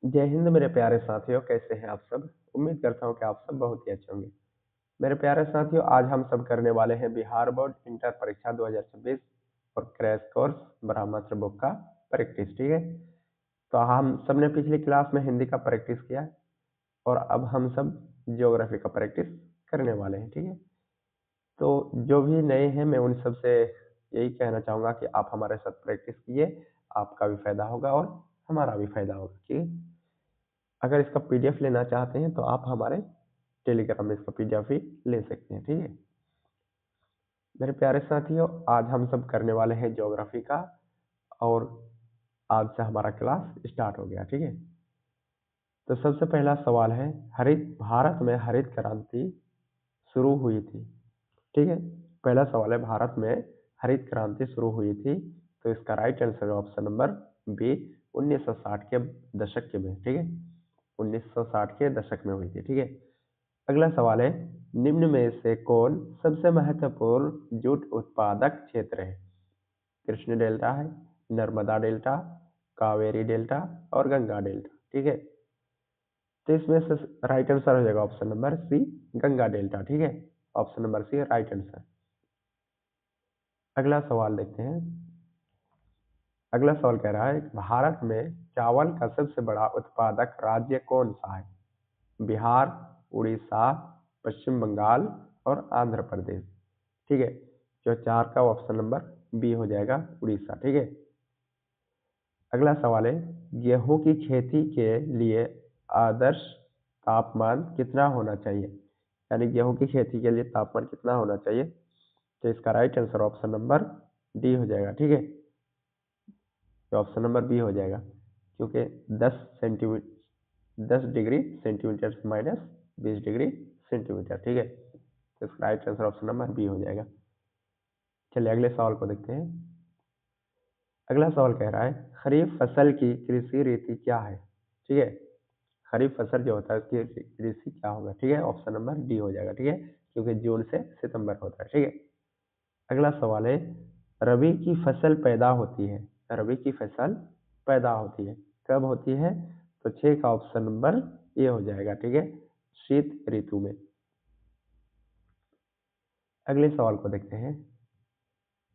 जय हिंद मेरे प्यारे साथियों, कैसे हैं आप सब। उम्मीद करता हूं कि आप सब बहुत ही अच्छे होंगे। मेरे प्यारे साथियों, आज हम सब करने वाले हैं बिहार बोर्ड इंटर परीक्षा 2026 और क्रैश कोर्स ब्रह्मास्त्र बुक का प्रैक्टिस। ठीक है, तो हम सब ने पिछली क्लास में हिंदी का प्रैक्टिस किया है और अब हम सब ज्योग्राफी का प्रैक्टिस करने वाले हैं। ठीक है, तो जो भी नए हैं मैं उन सब से यही कहना चाहूँगा कि आप हमारे साथ प्रैक्टिस कीजिए, आपका भी फायदा होगा और हमारा भी फायदा होगा। ठीक है, अगर इसका पीडीएफ लेना चाहते हैं तो आप हमारे टेलीग्राम में इसका पीडीएफ भी ले सकते हैं। ठीक है मेरे प्यारे साथियों, आज हम सब करने वाले हैं ज्योग्राफी का और आज से हमारा क्लास स्टार्ट हो गया। ठीक है, तो सबसे पहला सवाल है, हरित भारत में हरित क्रांति शुरू हुई थी। ठीक है, पहला सवाल है, भारत में हरित क्रांति शुरू हुई थी, तो इसका राइट आंसर है ऑप्शन नंबर बी, 1960 के दशक के में। ठीक है, 1960 के दशक में हुई थी। ठीक है, अगला सवाल है, निम्न में से कौन सबसे महत्वपूर्ण जूट उत्पादक क्षेत्र है। कृष्ण डेल्टा है, नर्मदा डेल्टा, कावेरी डेल्टा और गंगा डेल्टा। ठीक है, तो इसमें से राइट आंसर हो जाएगा option number C, Ganga delta. ठीक है, option number C right answer. अगला सवाल देखते हैं। अगला सवाल कह रहा है, भारत में चावल का सबसे बड़ा उत्पादक राज्य कौन सा है। बिहार, उड़ीसा, पश्चिम बंगाल और आंध्र प्रदेश। ठीक है, जो चार का ऑप्शन नंबर बी हो जाएगा, उड़ीसा। ठीक है, अगला सवाल है, गेहूं की खेती के लिए आदर्श तापमान कितना होना चाहिए। यानी गेहूं की खेती के लिए तापमान कितना होना चाहिए, तो इसका right answer option number D हो जाएगा। ठीक है, तो ऑप्शन नंबर बी हो जाएगा, क्योंकि 10 degree centimetre minus 20 degree centimetre. ठीक है, तो इसका right answer option number B हो जाएगा। चलिए अगले सवाल को देखते हैं। अगला सवाल कह रहा है, खरीफ फसल की कृषि ऋतु क्या है। ठीक है, खरीफ फसल जो होता है उसकी कृषि क्या होगा। ठीक है, ऑप्शन नंबर डी हो जाएगा। ठीक है, क्योंकि जून से सितंबर होता है। ठीक है, अगला सवाल है, रबी की फसल पैदा होती है। रबी की फसल पैदा होती है, कब होती है, तो 6 का ऑप्शन नंबर ए हो जाएगा। ठीक है, शीत ऋतु में। अगले सवाल को देखते हैं।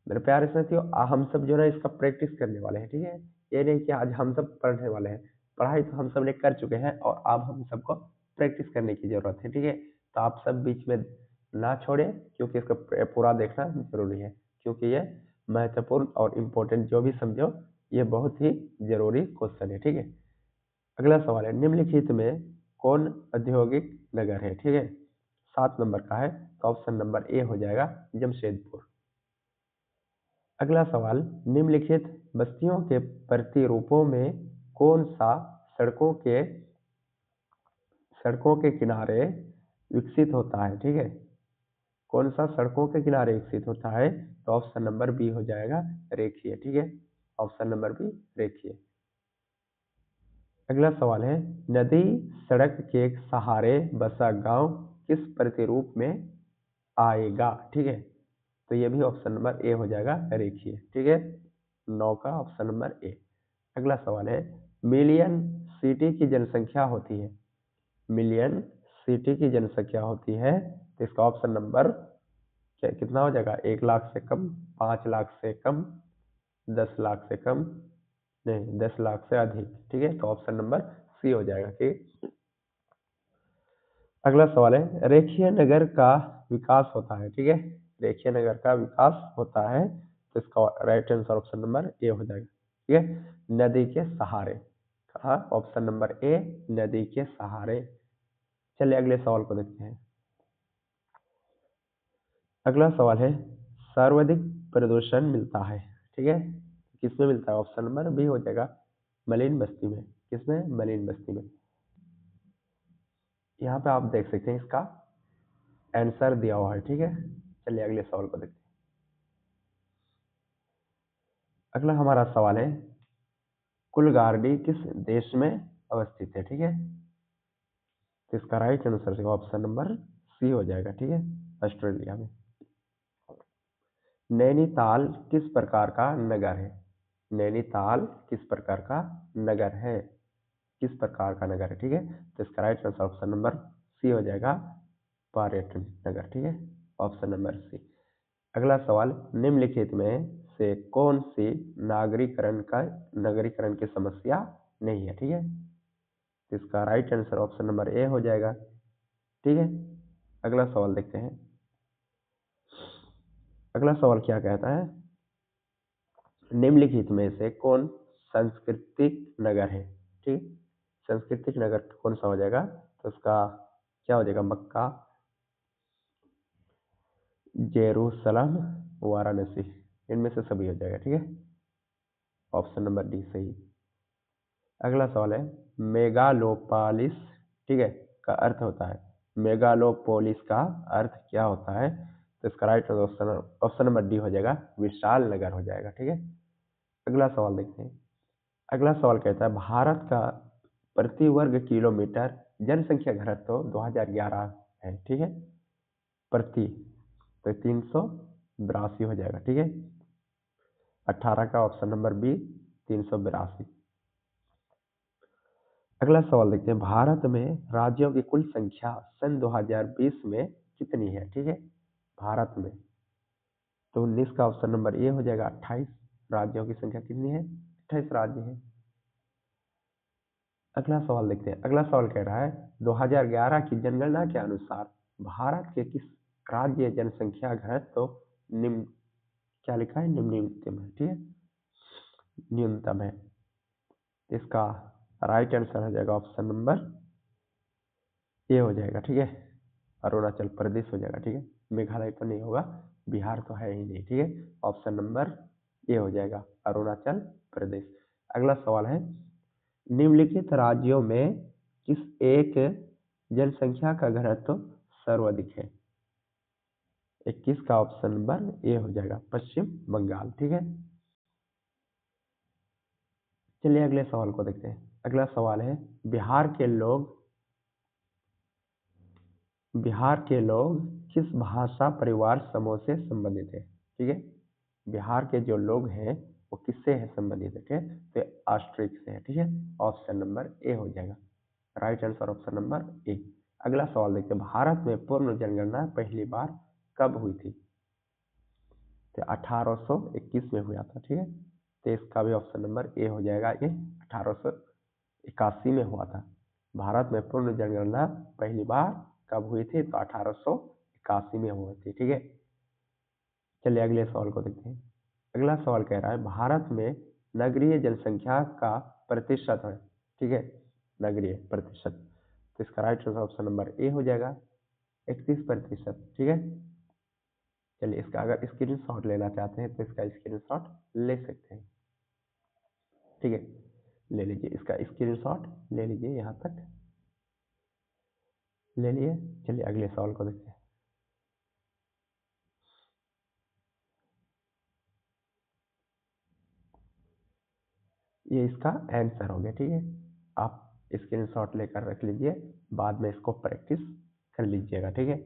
मेरे प्यारे साथियों, हम सब जो है इसका प्रैक्टिस करने वाले हैं। ठीक है, ये नहीं कि आज हम सब पढ़ने वाले हैं, पढ़ाई तो हम सब ने कर चुके हैं और अब हम सबको प्रैक्टिस करने की जरूरत है। ठीक है, तो आप सब बीच में ना छोड़ें, क्योंकि इसको पूरा देखना जरूरी है, क्योंकि ये महत्वपूर्ण और इम्पोर्टेंट जो भी समझो ये बहुत ही जरूरी क्वेश्चन है। ठीक है, अगला सवाल है, निम्नलिखित में कौन औद्योगिक नगर है। ठीक है, 7 नंबर का है, तो ऑप्शन नंबर ए हो जाएगा, जमशेदपुर। अगला सवाल, निम्नलिखित बस्तियों के प्रतिरूपों में कौन सा सड़कों के किनारे विकसित होता है। ठीक है, कौन सा सड़कों के किनारे विकसित होता है, तो ऑप्शन नंबर बी हो जाएगा, रेखीय। ठीक है, ऑप्शन नंबर बी रेखीय। अगला सवाल है, नदी सड़क के सहारे बसा गांव किस प्रतिरूप में आएगा। ठीक है, तो ये भी ऑप्शन नंबर ए हो जाएगा, रेखीय। ठीक है, 9 का ऑप्शन नंबर ए। अगला सवाल है, मिलियन सिटी की जनसंख्या होती है। मिलियन सिटी की जनसंख्या होती है, तो इसका ऑप्शन नंबर क्या कितना हो जाएगा, 1 लाख से कम, 5 लाख से कम, 10 लाख से कम, नहीं 10 लाख से अधिक। ठीक है, तो ऑप्शन नंबर सी हो जाएगा। ठीक, अगला सवाल है, रेखीय नगर का विकास होता है। ठीक है, रेखीय नगर का विकास होता है, तो इसका right answer option number A हो जाएगा। ठीक है, नदी के सहारे, कहा ऑप्शन नंबर ए, नदी के सहारे। चलिए अगले सवाल को देखते हैं। अगला सवाल है, सर्वाधिक प्रदूषण मिलता है। ठीक है, किसमें मिलता है, ऑप्शन नंबर बी हो जाएगा, मलिन बस्ती में। किसमें, मलिन बस्ती में। यहाँ पे आप देख सकते हैं इसका आंसर दिया हुआ है। ठीक है, चलिए अगले सवाल को देखते हैं। अगला हमारा सवाल है, कुलगार्डी किस देश में अवस्थित है। ठीक है, तो इसका right answer option number C हो जाएगा। ठीक है, ऑस्ट्रेलिया में। नैनीताल किस प्रकार का नगर है। नैनीताल किस प्रकार का नगर है, किस प्रकार का नगर है, ठीक है। तो इसका right answer option number C हो जाएगा, पर्यटन नगर, ठीक है, ऑप्शन नंबर सी। अगला सवाल, निम्नलिखित में से कौन सी नगरीकरण की समस्या नहीं है, ठीक है। तो इसका right answer option number A हो जाएगा, ठीक है। अगला सवाल देखते हैं। अगला सवाल क्या कहता है, निम्नलिखित में से कौन सांस्कृतिक नगर है, ठीक। सांस्कृतिक नगर कौन सा हो जाएगा, तो उसका क्या हो जाएगा, मक्का, जेरूसलम, वाराणसी, इनमें से सभी हो जाएगा, ठीक है, ऑप्शन नंबर डी सही। अगला सवाल है, मेगालोपोलिस, ठीक है, का अर्थ होता है, मेगालोपोलिस का अर्थ क्या होता है, तो इसका राइट ऑप्शन नंबर डी हो जाएगा, विशाल नगर हो जाएगा, ठीक है। अगला सवाल देखते हैं। अगला सवाल कहता है, भारत का प्रति वर्ग किलोमीटर जनसंख्या घनत्व तो 2011 है, ठीक है, प्रति, तो 382 हो जाएगा, ठीक है। 18 का ऑप्शन नंबर बी 382। अगला सवाल देखते हैं, भारत में राज्यों की कुल संख्या सन 2020 में कितनी है, ठीक है, भारत में। तो 19 का ऑप्शन नंबर ए हो जाएगा, 28 राज्यों की संख्या कितनी है, 28 राज्य है। अगला सवाल देखते हैं। अगला सवाल कह रहा है, 2011 की जनगणना के अनुसार भारत के किस राज्य जनसंख्या घनत्व तो निम्न, क्या लिखा है, निम्नतम है, ठीक है, न्यूनतम है। इसका राइट आंसर हो जाएगा ऑप्शन नंबर ए हो जाएगा, ठीक है, अरुणाचल प्रदेश हो जाएगा, ठीक है, मेघालय तो नहीं होगा, बिहार तो है ही नहीं, ठीक है, ऑप्शन नंबर ए हो जाएगा, अरुणाचल प्रदेश। अगला सवाल है, निम्नलिखित राज्यों में किस एक जनसंख्या का घनत्व सर्वाधिक है, 21 का ऑप्शन नंबर ए हो जाएगा, पश्चिम बंगाल, ठीक है। चलिए अगले सवाल को देखते हैं। अगला सवाल है, बिहार के लोग किस भाषा परिवार समूह से संबंधित है, ठीक है, बिहार के जो लोग हैं वो किससे है संबंधित है, ठीक है, तो ऑस्ट्रिक से है, ठीक है, ऑप्शन नंबर ए हो जाएगा, right answer option number A. अगला सवाल देखते हैं, भारत में पूर्ण जनगणना पहली बार कब हुई थी, तो 1821 में हुआ था, ठीक है, तो इसका भी ऑप्शन नंबर ए हो जाएगा, ये 1881 में हुआ था। भारत में पूर्ण जनगणना पहली बार कब हुई थी, तो 1881 में हुई थी, ठीक है। चलिए अगले सवाल को देखते हैं। अगला सवाल कह रहा है, भारत में नगरीय जनसंख्या का प्रतिशत है, ठीक है, नगरीय प्रतिशत, तो इसका राइट ऑप्शन नंबर ए हो जाएगा, 31%, ठीक है। चलिए इसका अगर स्क्रीनशॉट लेना चाहते हैं तो इसका स्क्रीनशॉट ले सकते हैं, ठीक है, ले लीजिए, इसका स्क्रीनशॉट ले लीजिए, यहाँ तक ले लिए। चलिए अगले सवाल को देखते हैं। ये इसका आंसर हो गया, ठीक है, आप स्क्रीनशॉट लेकर रख लीजिए, बाद में इसको प्रैक्टिस कर लीजिएगा, ठीक है।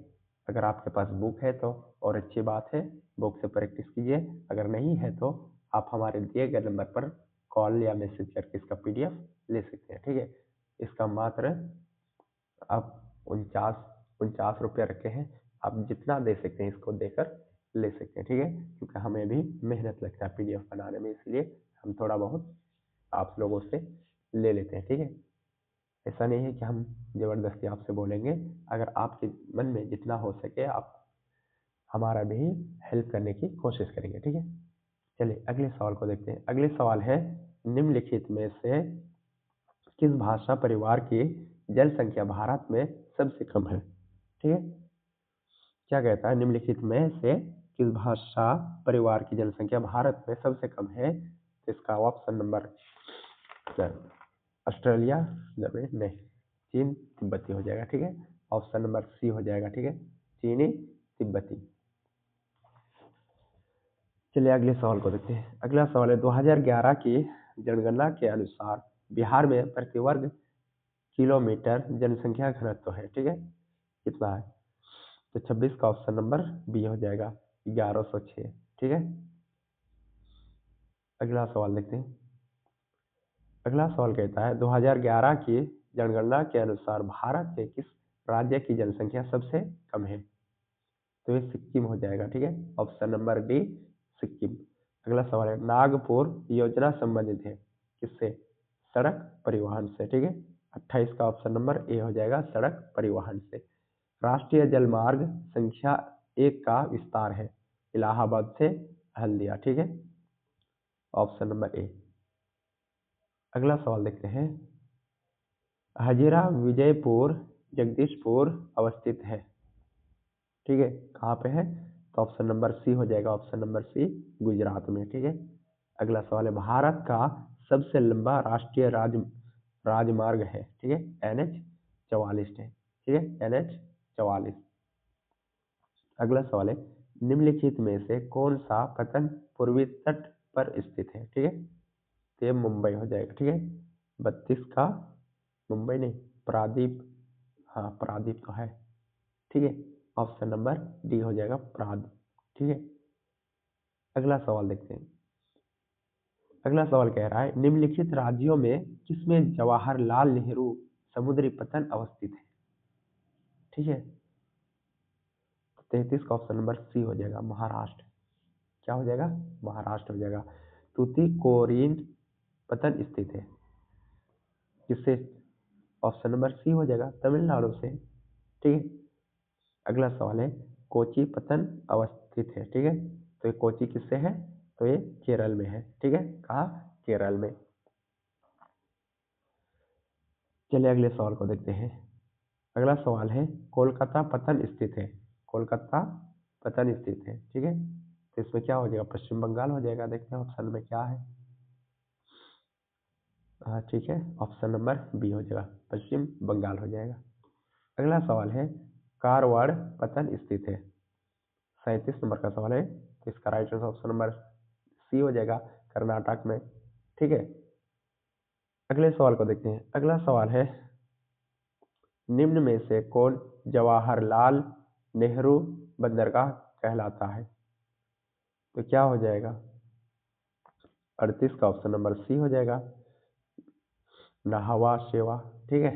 अगर आपके पास बुक है तो और अच्छी बात है, बुक से प्रैक्टिस कीजिए, अगर नहीं है तो आप हमारे दिए गए नंबर पर कॉल या मैसेज करके इसका पीडीएफ ले सकते हैं, ठीक है। इसका मात्र आप 49 रुपये रखे हैं, आप जितना दे सकते हैं इसको देकर ले सकते हैं, ठीक है, क्योंकि हमें भी मेहनत लगता है पीडीएफ बनाने में, इसलिए हम थोड़ा बहुत आप लोगों से ले लेते हैं, ठीक है। ऐसा नहीं है कि हम जबरदस्ती आपसे बोलेंगे, अगर आपके मन में जितना हो सके आप हमारा भी हेल्प करने की कोशिश करेंगे, ठीक है। चलिए अगले सवाल को देखते हैं। अगले सवाल है, निम्नलिखित में से किस भाषा परिवार की जनसंख्या भारत में सबसे कम है, ठीक है। क्या कहता है, निम्नलिखित में से किस भाषा परिवार की जनसंख्या भारत में सबसे कम है, तो इसका ऑप्शन नंबर ऑस्ट्रेलिया, नहीं, चीन तिब्बती हो जाएगा, ठीक है, ऑप्शन नंबर सी हो जाएगा, ठीक है, चीनी तिब्बती। चलिए अगले सवाल को देखते हैं। अगला सवाल है, 2011 की जनगणना के अनुसार बिहार में प्रति वर्ग किलोमीटर जनसंख्या घनत्व है, ठीक है, कितना है, तो 26 का ऑप्शन नंबर बी हो जाएगा, 1106, ठीक है। अगला सवाल देखते हैं। अगला सवाल कहता है 2011 की जनगणना के अनुसार भारत के किस राज्य की जनसंख्या सबसे कम है? तो ये सिक्किम हो जाएगा। ठीक है, ऑप्शन नंबर डी सिक्किम। अगला सवाल है नागपुर योजना संबंधित है किससे? सड़क परिवहन से। ठीक है, 28 का ऑप्शन नंबर ए हो जाएगा, सड़क परिवहन से। राष्ट्रीय जलमार्ग संख्या 1 का विस्तार है इलाहाबाद से हल्दिया। ठीक है, ऑप्शन नंबर ए। अगला सवाल देखते हैं हजीरा विजयपुर जगदीशपुर अवस्थित है। ठीक है, कहाँ पे है? तो ऑप्शन नंबर सी हो जाएगा, ऑप्शन नंबर सी गुजरात में। ठीक है, अगला सवाल है भारत का सबसे लंबा राष्ट्रीय राजमार्ग है। ठीक है, NH 44 है। ठीक है, NH 44। अगला सवाल है निम्नलिखित में से कौन सा पतन पूर्वी तट पर स्थित है? ठीक है, तो ये मुंबई हो जाएगा। ठीक है, 32 का मुंबई नहीं, प्रादीप। हाँ, प्रादीप तो है। ठीक है, ऑप्शन नंबर डी हो जाएगा, प्रादीप। ठीक है, अगला सवाल देखते हैं। अगला सवाल कह रहा है निम्नलिखित राज्यों में किसमें जवाहरलाल नेहरू समुद्री पतन अवस्थित है? ठीक है, 33 का ऑप्शन नंबर सी हो जाएगा, महाराष्ट्र। क्या हो जाएगा? महाराष्ट्र हो जाएगा। तूतीकोरिन पतन स्थित है किससे? ऑप्शन नंबर सी हो जाएगा, तमिलनाडु से। ठीक है, अगला सवाल है कोची पतन अवस्थित है। ठीक है, तो ये कोची किससे है? तो ये केरल में है। ठीक है, कहाँ? केरल में। चलिए अगले सवाल को देखते हैं। अगला सवाल है कोलकाता पतन स्थित है। कोलकाता पतन स्थित है। ठीक है, तो इसमें क्या हो जाएगा? पश्चिम बंगाल हो जाएगा। देखते हैं ऑप्शन में क्या है। हाँ ठीक है, ऑप्शन नंबर बी हो जाएगा, पश्चिम बंगाल हो जाएगा। अगला सवाल है कारवाड़ पतन स्थित है। 37 नंबर का सवाल है, तो इसका right answer option number C हो जाएगा, कर्नाटक में। ठीक है, अगले सवाल को देखते हैं। अगला सवाल है निम्न में से कौन जवाहरलाल नेहरू बंदरगाह कहलाता है? तो क्या हो जाएगा? 38 का ऑप्शन नंबर सी हो जाएगा, नाहवा शेवा। ठीक है,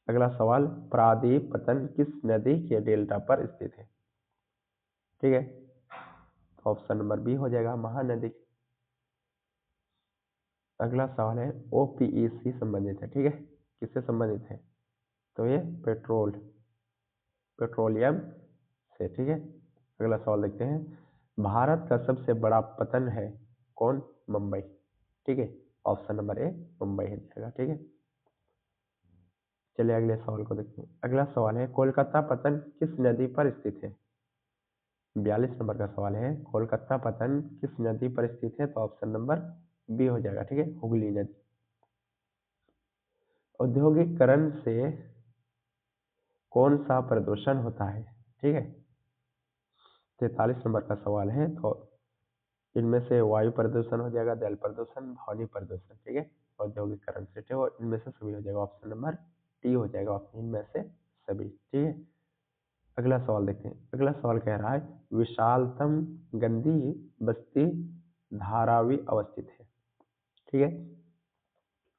अगला सवाल प्रादीप पतन किस नदी के डेल्टा पर स्थित है? ठीक है, ऑप्शन नंबर बी हो जाएगा, महानदी। अगला सवाल है OPEC संबंधित है। ठीक है, किससे संबंधित है? तो ये पेट्रोलियम से। ठीक है, अगला सवाल देखते हैं भारत का सबसे बड़ा पतन है कौन? मुंबई। ठीक है, ऑप्शन नंबर ए मुंबई हो जाएगा। ठीक है, चलिए अगले सवाल को देखते हैं। अगला सवाल है कोलकाता पतन किस नदी पर स्थित है? 42 नंबर का सवाल है कोलकाता पतन किस नदी पर स्थित है? तो ऑप्शन नंबर बी हो जाएगा। ठीक है, हुगली नदी। औद्योगिकरण से कौन सा प्रदूषण होता है? ठीक है, 43 नंबर का सवाल है, तो इनमें से वायु प्रदूषण हो जाएगा, जल प्रदूषण, ध्वनि प्रदूषण। ठीक है, औद्योगिकरण से तो इनमें से सभी हो जाएगा, ऑप्शन नंबर डी हो जाएगा, इनमें से सभी। ठीक है, अगला सवाल देखते हैं। अगला सवाल कह रहा है विशालतम गंदी बस्ती धारावी अवस्थित है। ठीक है,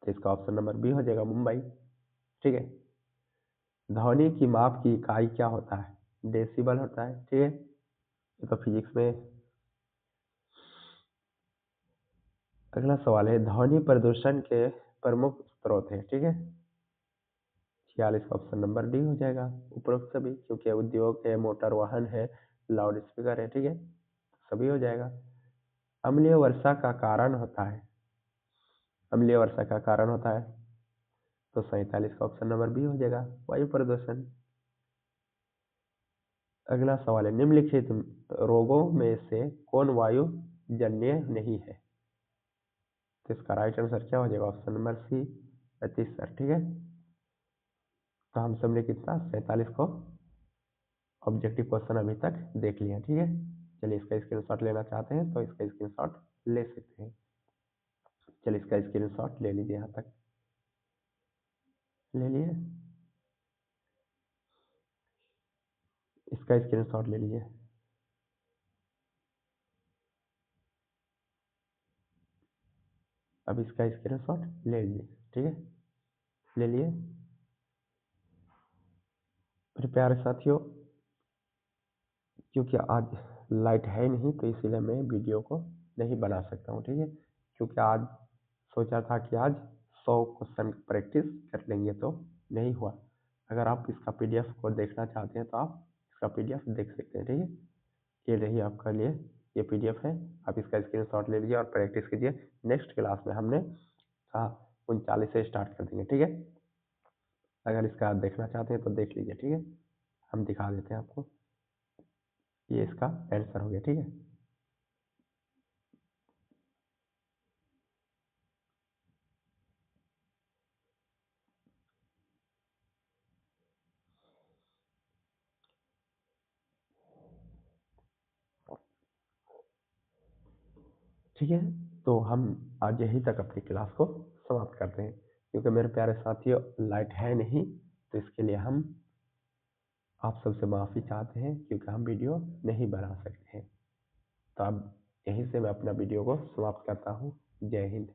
तो इसका ऑप्शन नंबर बी हो जाएगा, मुंबई। ठीक है, ध्वनि की माप की इकाई क्या होता है? डेसिबल होता है। ठीक है, ये तो फिजिक्स में। अगला सवाल है ध्वनि प्रदूषण के प्रमुख स्रोत है। ठीक है, 46 का ऑप्शन नंबर डी हो जाएगा, उपरोक्त सभी, क्योंकि उद्योग है, मोटर वाहन है, लाउड स्पीकर है। ठीक है, सभी हो जाएगा। अम्लीय वर्षा का कारण होता है। अम्लीय वर्षा का कारण होता है, तो 47 का ऑप्शन नंबर बी हो जाएगा, वायु प्रदूषण। अगला सवाल है निम्नलिखित रोगों में से कौन वायु जन्य नहीं है? तो इसका राइट आंसर क्या हो जाएगा? ऑप्शन नंबर सी, अतिसार। ठीक है, तो हम सबने कितना 47 को ऑब्जेक्टिव क्वेश्चन अभी तक देख लिया। ठीक है, चलिए इसका स्क्रीनशॉट लेना चाहते हैं तो इसका स्क्रीनशॉट ले सकते हैं। चलिए इसका स्क्रीनशॉट ले लीजिए, यहाँ तक ले लिए, इसका स्क्रीनशॉट ले लीजिए। अब इसका स्क्रीनशॉट ले लीजिए, ठीक है, ले लिए। मेरे प्यारे साथियों, क्योंकि आज लाइट है नहीं तो इसीलिए मैं वीडियो को नहीं बना सकता हूँ, ठीक है, क्योंकि आज सोचा था कि आज 100 क्वेश्चन प्रैक्टिस कर लेंगे तो नहीं हुआ। अगर आप इसका पीडीएफ को देखना चाहते हैं तो आप इसका पीडीएफ देख सकते हैं, ठीक है। ये रही आपका लिए ये पीडीएफ है, आप इसका स्क्रीनशॉट ले लीजिए और प्रैक्टिस कीजिए। नेक्स्ट क्लास में हमने 39 से स्टार्ट कर देंगे, ठीक है। अगर इसका आप देखना चाहते हैं तो देख लीजिए, ठीक है, हम दिखा देते हैं आपको। ये इसका आंसर हो गया, ठीक है। ठीक है, तो हम आज यहीं तक अपनी क्लास को समाप्त करते हैं, क्योंकि मेरे प्यारे साथियों लाइट है नहीं तो इसके लिए हम आप सबसे माफ़ी चाहते हैं, क्योंकि हम वीडियो नहीं बना सकते हैं। तो अब यहीं से मैं अपना वीडियो को समाप्त करता हूँ। जय हिंद।